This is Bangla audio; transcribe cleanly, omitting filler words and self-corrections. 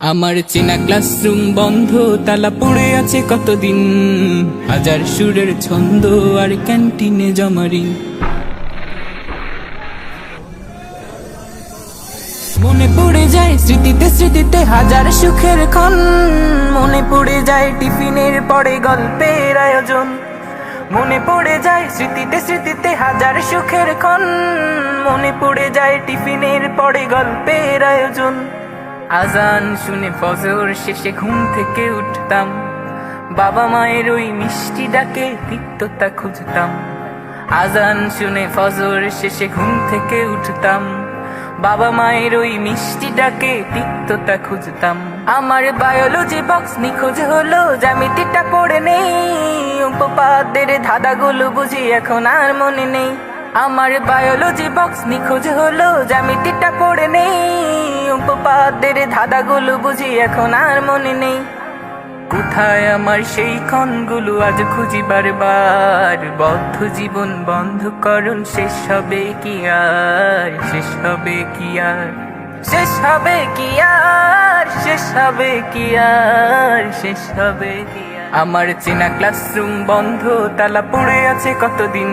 আমার চেনা ক্লাসরুম বন্ধ, তালা পড়ে আছে কতদিন। হাজার সুরের ছন্দ আর ক্যান্টিনে জমারিন। মনে পড়ে যায় স্মৃতিতে স্মৃতিতে হাজার সুখের ক্ষণ। মনে পড়ে যায় টিফিনের পরে গল্পের আয়োজন। মনে পড়ে যায় স্মৃতিতে স্মৃতিতে হাজার সুখের ক্ষণ। মনে পড়ে যায় টিফিনের পরে গল্পের আয়োজন। আজান শুনে ফজর শেষে ঘুম থেকে উঠতাম, বাবা মায়ের ওই মিষ্টি ডাকে তিক্ততা খুঁজতাম। আজান শুনে ফজর শেষে ঘুম থেকে উঠতাম, বাবা মায়ের ওই মিষ্টি ডাকে তিক্ততা খুঁজতাম। আমার বায়োলজি বক্স নিখোঁজ হলো, জ্যামিতিটা পড়ে নেই। উপপাদ্যের ধাঁধাগুলো বুঝি এখন আর মনে নেই। আমার বায়োলজি বক্স নিখোঁজ হলো, জ্যামিতিটা পড়ে নেই। উপপাদ্যের ধাঁধাগুলো বুঝি এখন আর মনে নেই। কোথায় আমার সেই ক্ষণগুলো আজ খুঁজি বারবার। বদ্ধ জীবন বন্ধকরণ শেষ হবে কি আর, শেষ হবে কি আর, শেষ হবে কি আর, শেষ হবে কি আর, শেষ হবে কি আর। আমার চেনা ক্লাসরুম বন্ধ, তালা পড়ে আছে কতদিন।